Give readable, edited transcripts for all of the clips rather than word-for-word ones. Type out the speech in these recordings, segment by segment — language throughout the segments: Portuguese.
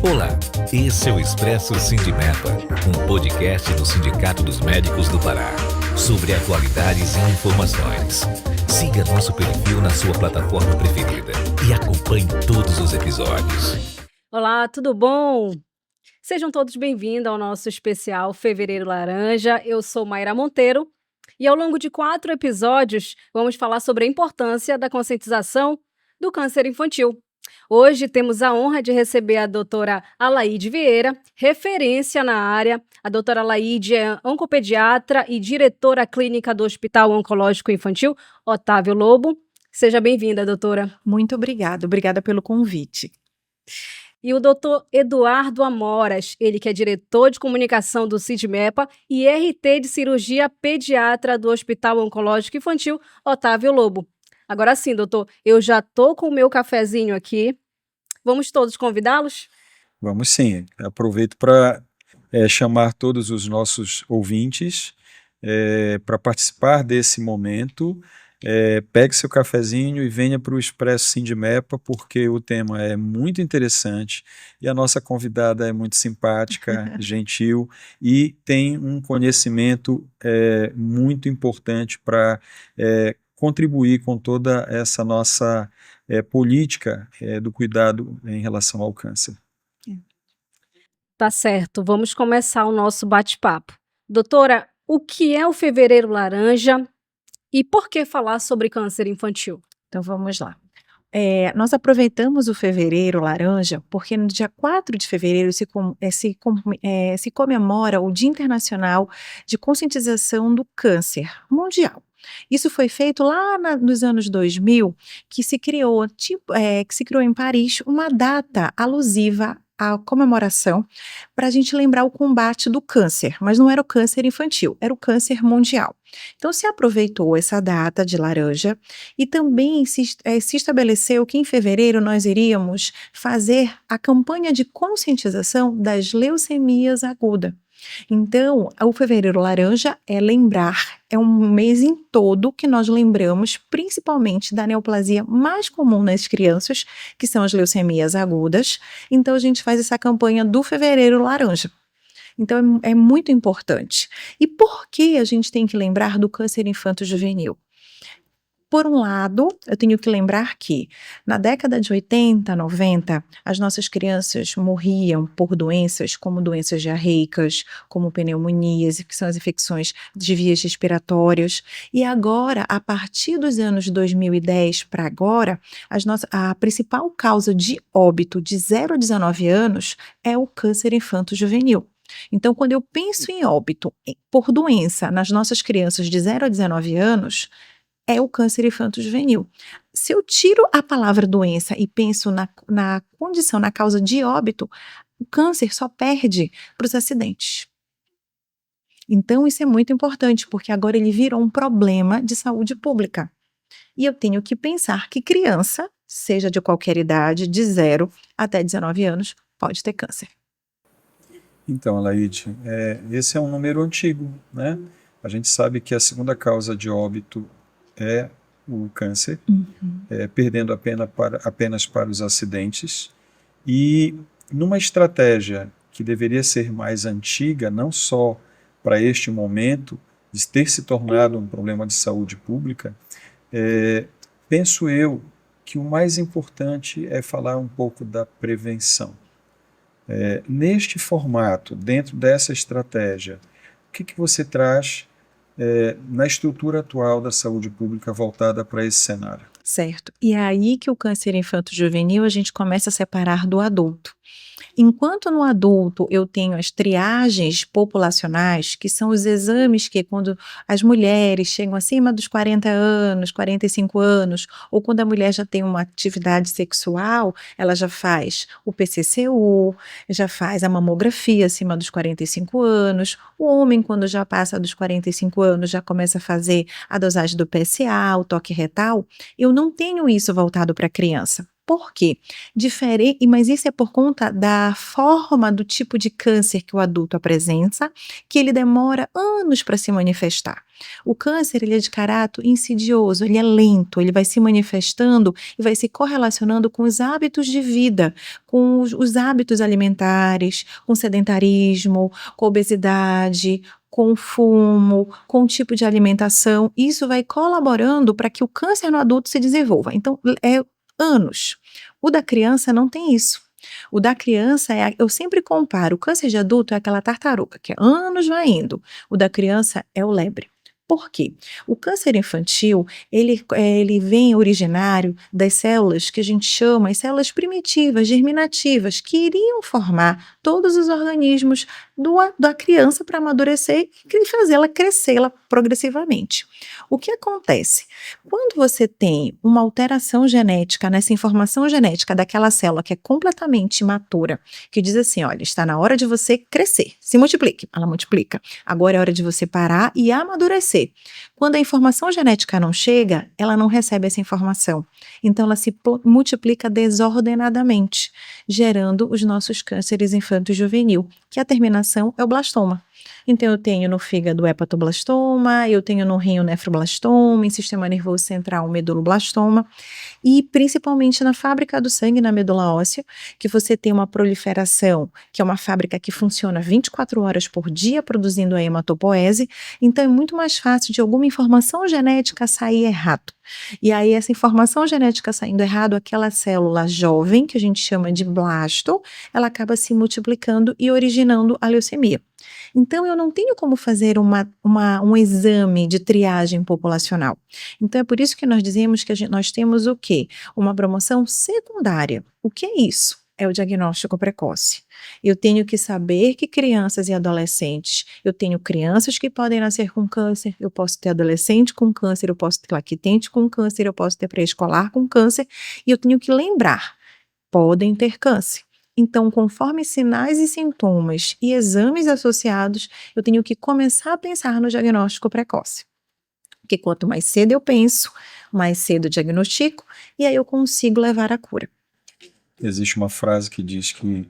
Olá, esse é o Expresso Sindimepa, um podcast do Sindicato dos Médicos do Pará, sobre atualidades e informações. Siga nosso perfil na sua plataforma preferida e acompanhe todos os episódios. Olá, tudo bom? Sejam todos bem-vindos ao nosso especial Fevereiro Laranja. Eu sou Mayra Monteiro e ao longo de 4 episódios vamos falar sobre a importância da conscientização do câncer infantil. Hoje temos a honra de receber a doutora Alaide Vieira, referência na área. A doutora Alaide é oncopediatra e diretora clínica do Hospital Oncológico Infantil Otávio Lobo. Seja bem-vinda, doutora. Muito obrigada pelo convite. E o doutor Eduardo Amoras, ele que é diretor de comunicação do Sindimepa e RT de cirurgia pediatra do Hospital Oncológico Infantil Otávio Lobo. Agora sim, doutor, eu já tô com o meu cafezinho aqui. Vamos todos convidá-los? Vamos sim. Aproveito para chamar todos os nossos ouvintes para participar desse momento. Pegue seu cafezinho e venha para o Expresso Sindimepa, porque o tema é muito interessante e a nossa convidada é muito simpática, gentil e tem um conhecimento muito importante para contribuir com toda essa nossa política do cuidado em relação ao câncer. Tá certo, vamos começar o nosso bate-papo. Doutora, o que é o Fevereiro Laranja e por que falar sobre câncer infantil? Então vamos lá. Nós aproveitamos o Fevereiro Laranja porque no dia 4 de fevereiro se comemora o Dia Internacional de Conscientização do Câncer Mundial. Isso foi feito lá nos anos 2000, que se criou em Paris uma data alusiva à comemoração para a gente lembrar o combate do câncer, mas não era o câncer infantil, era o câncer mundial. Então se aproveitou essa data de laranja e também se estabeleceu que em fevereiro nós iríamos fazer a campanha de conscientização das leucemias agudas. Então, o Fevereiro Laranja é um mês em todo que nós lembramos principalmente da neoplasia mais comum nas crianças, que são as leucemias agudas. Então, a gente faz essa campanha do Fevereiro Laranja. Então, é muito importante. E por que a gente tem que lembrar do câncer infanto-juvenil? Por um lado, eu tenho que lembrar que na década de 80, 90, as nossas crianças morriam por doenças como doenças diarreicas, como pneumonias, que são as infecções de vias respiratórias. E agora, a partir dos anos 2010 para agora, a principal causa de óbito de 0 a 19 anos é o câncer infanto-juvenil. Então, quando eu penso em óbito por doença nas nossas crianças de 0 a 19 anos, é o câncer infanto-juvenil. Se eu tiro a palavra doença e penso na condição, na causa de óbito, o câncer só perde para os acidentes. Então, isso é muito importante, porque agora ele virou um problema de saúde pública. E eu tenho que pensar que criança, seja de qualquer idade, de 0 até 19 anos, pode ter câncer. Então, Alaide, esse é um número antigo, né? A gente sabe que a segunda causa de óbito é o câncer, perdendo apenas para os acidentes. E numa estratégia que deveria ser mais antiga, não só para este momento, de ter se tornado um problema de saúde pública, penso eu que o mais importante é falar um pouco da prevenção. Neste formato, dentro dessa estratégia, o que você traz na estrutura atual da saúde pública voltada para esse cenário? Certo. E é aí que o câncer infanto-juvenil a gente começa a separar do adulto. Enquanto no adulto eu tenho as triagens populacionais, que são os exames que quando as mulheres chegam acima dos 40 anos, 45 anos, ou quando a mulher já tem uma atividade sexual, ela já faz o PCCU, já faz a mamografia acima dos 45 anos, o homem quando já passa dos 45 anos já começa a fazer a dosagem do PSA, o toque retal. Eu não tenho isso voltado para a criança. Por quê? Mas isso é por conta da forma do tipo de câncer que o adulto apresenta, que ele demora anos para se manifestar. O câncer, ele é de caráter insidioso, ele é lento, ele vai se manifestando e vai se correlacionando com os hábitos de vida, com os hábitos alimentares, com sedentarismo, com obesidade, com fumo, com o tipo de alimentação. Isso vai colaborando para que o câncer no adulto se desenvolva. Então, é anos. O da criança não tem isso. O da criança eu sempre comparo, o câncer de adulto é aquela tartaruga, que anos vai indo. O da criança é o lebre. Por quê? O câncer infantil, ele vem originário das células que a gente chama as células primitivas, germinativas, que iriam formar todos os organismos da criança para amadurecer e fazê-la crescê-la progressivamente. O que acontece? Quando você tem uma alteração genética nessa informação genética daquela célula que é completamente imatura, que diz assim, olha, está na hora de você crescer, se multiplique, ela multiplica. Agora é hora de você parar e amadurecer. Quando a informação genética não chega, ela não recebe essa informação. Então, ela se multiplica desordenadamente, gerando os nossos cânceres infanto-juvenil, que a terminação é o blastoma. Então, eu tenho no fígado hepatoblastoma, eu tenho no rim o nefroblastoma, em sistema nervoso central o meduloblastoma, e principalmente na fábrica do sangue, na medula óssea, que você tem uma proliferação, que é uma fábrica que funciona 24 horas por dia, produzindo a hematopoese, então é muito mais fácil de alguma informação genética sair errado. E aí, essa informação genética saindo errado, aquela célula jovem, que a gente chama de blasto, ela acaba se multiplicando e originando a leucemia. Então, eu não tenho como fazer um exame de triagem populacional. Então, é por isso que nós dizemos que nós temos o quê? Uma promoção secundária. O que é isso? É o diagnóstico precoce. Eu tenho que saber que crianças e adolescentes, eu tenho crianças que podem nascer com câncer, eu posso ter adolescente com câncer, eu posso ter lactente com câncer, eu posso ter pré-escolar com câncer, e eu tenho que lembrar, podem ter câncer. Então, conforme sinais e sintomas e exames associados, eu tenho que começar a pensar no diagnóstico precoce. Porque quanto mais cedo eu penso, mais cedo eu diagnostico, e aí eu consigo levar à cura. Existe uma frase que diz que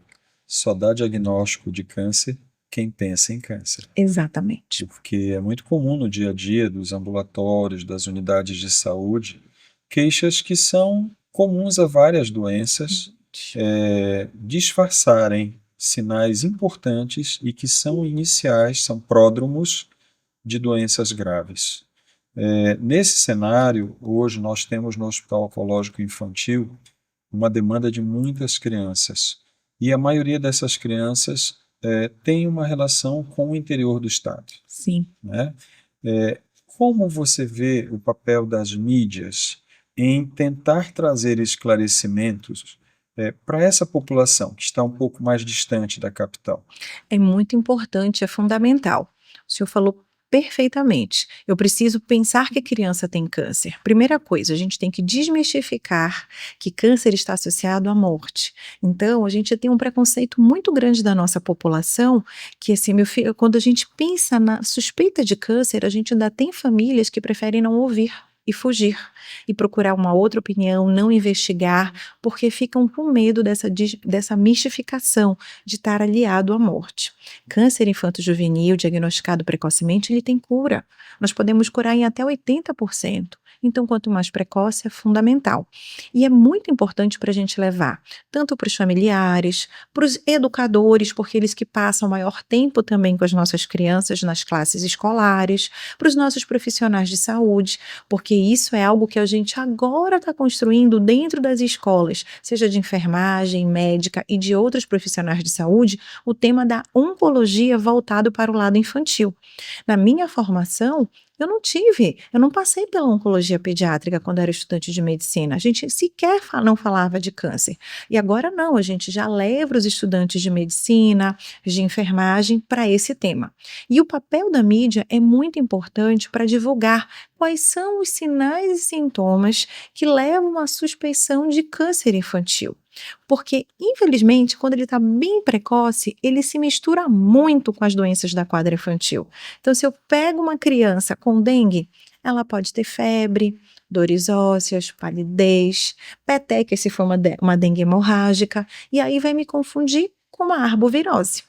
só dá diagnóstico de câncer quem pensa em câncer. Exatamente. Porque é muito comum no dia a dia dos ambulatórios, das unidades de saúde, queixas que são comuns a várias doenças, disfarçarem sinais importantes e que são iniciais, são pródromos de doenças graves. Nesse cenário, hoje nós temos no Hospital Oncológico Infantil uma demanda de muitas crianças, e a maioria dessas crianças tem uma relação com o interior do estado. Sim. Né? Como você vê o papel das mídias em tentar trazer esclarecimentos para essa população que está um pouco mais distante da capital? É muito importante, é fundamental. O senhor falou perfeitamente. Eu preciso pensar que a criança tem câncer. Primeira coisa, a gente tem que desmistificar que câncer está associado à morte. Então, a gente tem um preconceito muito grande da nossa população, que assim, meu filho, quando a gente pensa na suspeita de câncer, a gente ainda tem famílias que preferem não ouvir e fugir, e procurar uma outra opinião, não investigar, porque ficam com medo dessa mistificação de estar aliado à morte. Câncer infanto-juvenil diagnosticado precocemente, ele tem cura. Nós podemos curar em até 80%. Então, quanto mais precoce, é fundamental. E é muito importante para a gente levar, tanto para os familiares, para os educadores, porque eles que passam maior tempo também com as nossas crianças nas classes escolares, para os nossos profissionais de saúde, porque isso é algo que a gente agora está construindo dentro das escolas, seja de enfermagem, médica e de outros profissionais de saúde, o tema da oncologia voltado para o lado infantil. Na minha formação, eu não passei pela oncologia pediátrica quando era estudante de medicina, a gente sequer não falava de câncer, e agora não, a gente já leva os estudantes de medicina, de enfermagem para esse tema. E o papel da mídia é muito importante para divulgar quais são os sinais e sintomas que levam à suspeição de câncer infantil. Porque, infelizmente, quando ele está bem precoce, ele se mistura muito com as doenças da quadra infantil. Então, se eu pego uma criança com dengue, ela pode ter febre, dores ósseas, palidez, petequias se for uma dengue hemorrágica, e aí vai me confundir com uma arbovirose.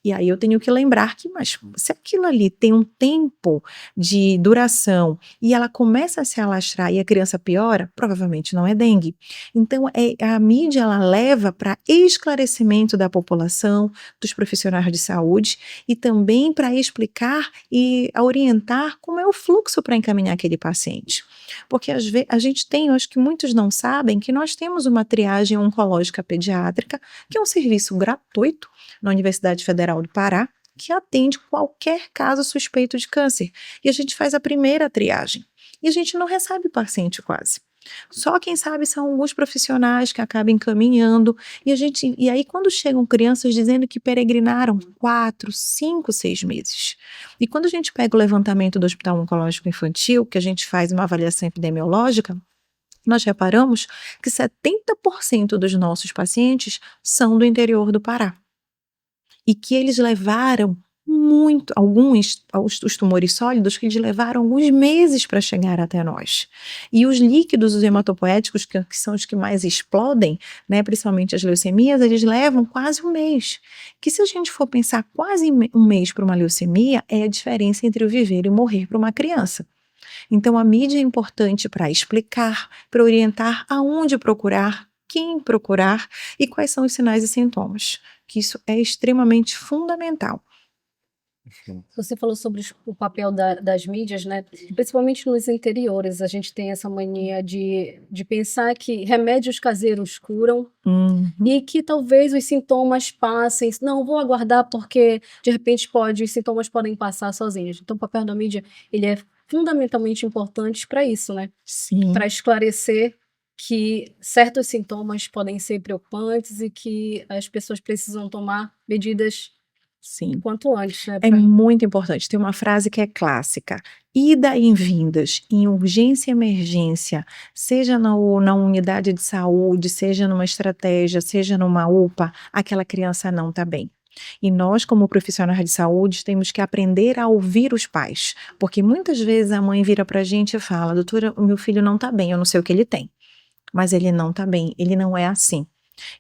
E aí eu tenho que lembrar que, mas se aquilo ali tem um tempo de duração e ela começa a se alastrar e a criança piora, provavelmente não é dengue. Então, a mídia ela leva para esclarecimento da população, dos profissionais de saúde e também para explicar e orientar como é o fluxo para encaminhar aquele paciente. Porque às vezes a gente tem, eu acho que muitos não sabem, que nós temos uma triagem oncológica pediátrica, que é um serviço gratuito na Universidade Federal do Pará, que atende qualquer caso suspeito de câncer. E a gente faz a primeira triagem. E a gente não recebe paciente quase. Só quem sabe são alguns profissionais que acabam encaminhando. E aí, quando chegam crianças dizendo que peregrinaram 4, 5, 6 meses. E quando a gente pega o levantamento do Hospital Oncológico Infantil, que a gente faz uma avaliação epidemiológica, nós reparamos que 70% dos nossos pacientes são do interior do Pará. E que eles levaram os tumores sólidos, que eles levaram alguns meses para chegar até nós. E os líquidos, os hematopoéticos, que são os que mais explodem, né, principalmente as leucemias, eles levam quase um mês. Que se a gente for pensar quase um mês para uma leucemia, é a diferença entre o viver e morrer para uma criança. Então a mídia é importante para explicar, para orientar aonde procurar, quem procurar e quais são os sinais e sintomas, que isso é extremamente fundamental. Você falou sobre o papel das mídias, né? Principalmente nos interiores, a gente tem essa mania de pensar que remédios caseiros curam e que talvez os sintomas passem. Não, vou aguardar porque de repente os sintomas podem passar sozinhos. Então o papel da mídia, ele é fundamentalmente importante para isso, né? Sim. Para esclarecer que certos sintomas podem ser preocupantes e que as pessoas precisam tomar medidas Sim. quanto antes, né? É muito importante. Tem uma frase que é clássica: ida e vindas, em urgência e emergência, seja na unidade de saúde, seja numa estratégia, seja numa UPA, aquela criança não está bem. E nós, como profissionais de saúde, temos que aprender a ouvir os pais, porque muitas vezes a mãe vira para a gente e fala: doutora, o meu filho não está bem, eu não sei o que ele tem, mas ele não está bem, ele não é assim.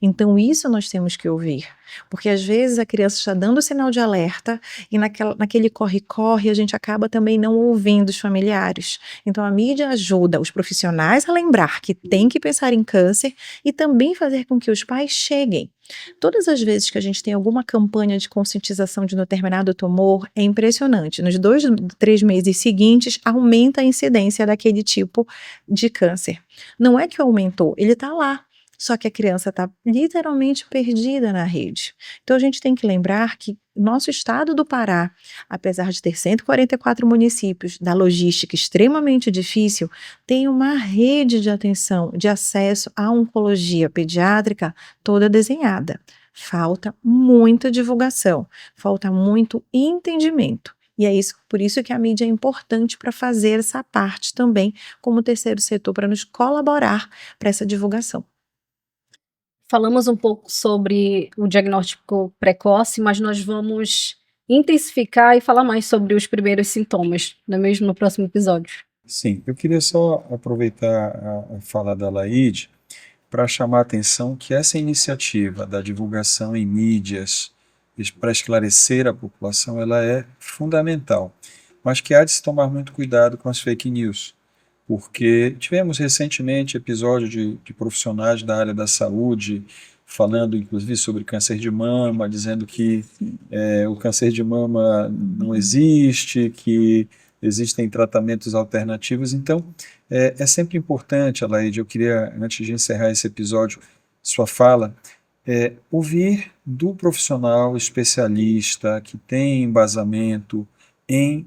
Então isso nós temos que ouvir, porque às vezes a criança está dando sinal de alerta e naquele corre-corre a gente acaba também não ouvindo os familiares. Então a mídia ajuda os profissionais a lembrar que tem que pensar em câncer e também fazer com que os pais cheguem. Todas as vezes que a gente tem alguma campanha de conscientização de um determinado tumor, é impressionante. Nos 2, 3 meses seguintes, aumenta a incidência daquele tipo de câncer. Não é que aumentou, ele está lá. Só que a criança está literalmente perdida na rede. Então a gente tem que lembrar que nosso estado do Pará, apesar de ter 144 municípios, da logística extremamente difícil, tem uma rede de atenção, de acesso à oncologia pediátrica toda desenhada. Falta muita divulgação, falta muito entendimento. E é por isso que a mídia é importante para fazer essa parte também, como terceiro setor, para nos colaborar para essa divulgação. Falamos um pouco sobre o diagnóstico precoce, mas nós vamos intensificar e falar mais sobre os primeiros sintomas, não é mesmo, no próximo episódio? Sim, eu queria só aproveitar a fala da Laide para chamar a atenção que essa iniciativa da divulgação em mídias para esclarecer a população, ela é fundamental, mas que há de se tomar muito cuidado com as fake news, porque tivemos recentemente episódio de profissionais da área da saúde falando inclusive sobre câncer de mama, dizendo que o câncer de mama não existe, que existem tratamentos alternativos. Então é sempre importante, Alaide, eu queria, antes de encerrar esse episódio, sua fala, ouvir do profissional especialista que tem embasamento em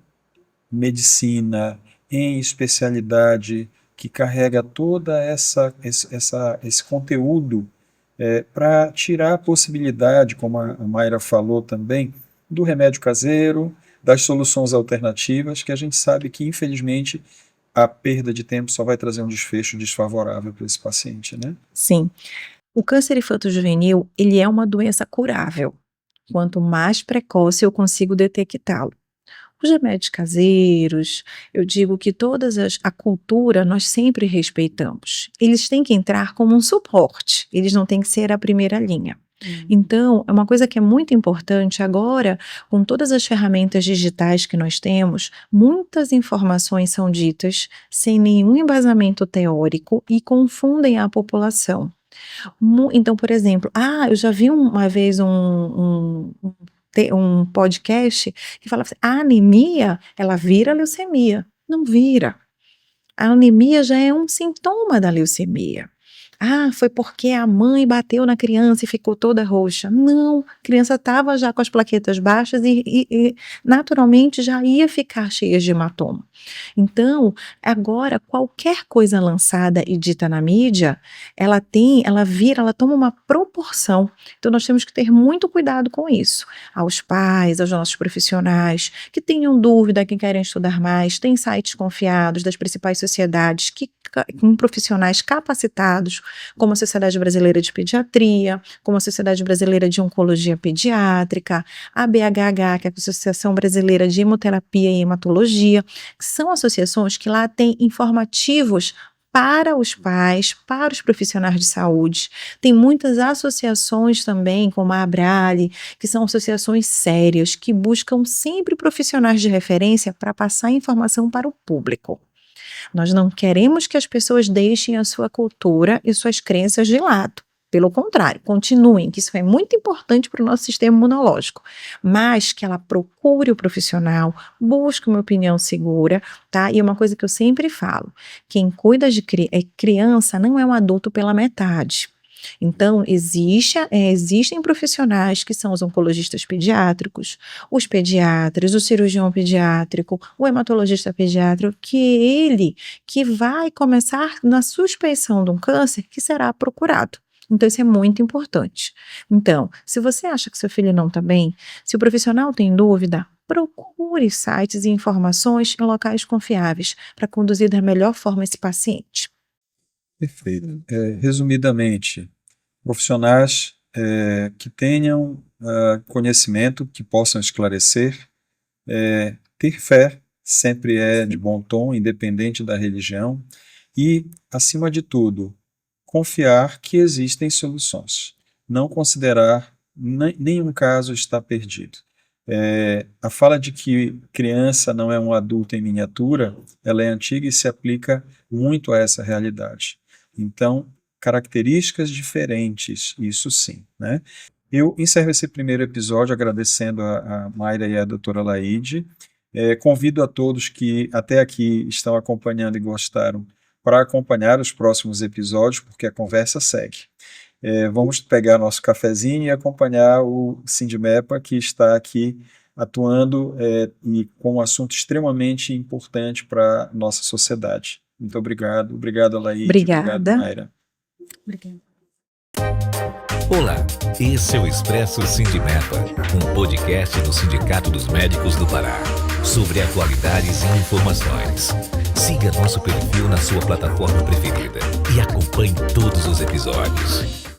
medicina, em especialidade, que carrega toda esse conteúdo para tirar a possibilidade, como a Mayra falou também, do remédio caseiro, das soluções alternativas, que a gente sabe que, infelizmente, a perda de tempo só vai trazer um desfecho desfavorável para esse paciente, né? Sim. O câncer infanto-juvenil, ele é uma doença curável. Quanto mais precoce eu consigo detectá-lo. Os remédios caseiros, eu digo que a cultura nós sempre respeitamos. Eles têm que entrar como um suporte, eles não têm que ser a primeira linha. Então, é uma coisa que é muito importante agora, com todas as ferramentas digitais que nós temos, muitas informações são ditas sem nenhum embasamento teórico e confundem a população. Então, por exemplo, eu já vi uma vez um podcast que falava assim, a anemia, ela vira leucemia. Não vira. A anemia já é um sintoma da leucemia. Foi porque a mãe bateu na criança e ficou toda roxa. Não, a criança estava já com as plaquetas baixas e naturalmente já ia ficar cheia de hematoma. Então, agora, qualquer coisa lançada e dita na mídia, ela toma uma proporção. Então, nós temos que ter muito cuidado com isso. Aos pais, aos nossos profissionais, que tenham dúvida, que querem estudar mais, tem sites confiados das principais sociedades, com profissionais capacitados, como a Sociedade Brasileira de Pediatria, como a Sociedade Brasileira de Oncologia Pediátrica, a BHH, que é a Associação Brasileira de Hemoterapia e Hematologia, que são associações que lá têm informativos para os pais, para os profissionais de saúde. Tem muitas associações também, como a Abrale, que são associações sérias, que buscam sempre profissionais de referência para passar informação para o público. Nós não queremos que as pessoas deixem a sua cultura e suas crenças de lado. Pelo contrário, continuem, que isso é muito importante para o nosso sistema imunológico, mas que ela procure o profissional, busque uma opinião segura, tá? E uma coisa que eu sempre falo, quem cuida de criança não é um adulto pela metade. Então, existem profissionais que são os oncologistas pediátricos, os pediatras, o cirurgião pediátrico, o hematologista pediátrico, que vai começar na suspeição de um câncer que será procurado. Então, isso é muito importante. Então, se você acha que seu filho não está bem, se o profissional tem dúvida, procure sites e informações em locais confiáveis para conduzir da melhor forma esse paciente. Perfeito. Resumidamente, profissionais que tenham conhecimento, que possam esclarecer, ter fé sempre é de bom tom, independente da religião, e, acima de tudo, confiar que existem soluções. Não considerar nenhum caso está perdido. A fala de que criança não é um adulto em miniatura, ela é antiga e se aplica muito a essa realidade. Então, características diferentes, isso sim, né? Eu encerro esse primeiro episódio agradecendo a Mayra e a doutora Laide. Convido a todos que até aqui estão acompanhando e gostaram para acompanhar os próximos episódios, porque a conversa segue. Vamos pegar nosso cafezinho e acompanhar o Sindimepa, que está aqui atuando e com um assunto extremamente importante para a nossa sociedade. Muito obrigado. Obrigado, Laide. Obrigada. Obrigado, Mayra. Obrigada. Olá, esse é o Expresso Sindimepa, um podcast do Sindicato dos Médicos do Pará, sobre atualidades e informações. Siga nosso perfil na sua plataforma preferida e acompanhe todos os episódios.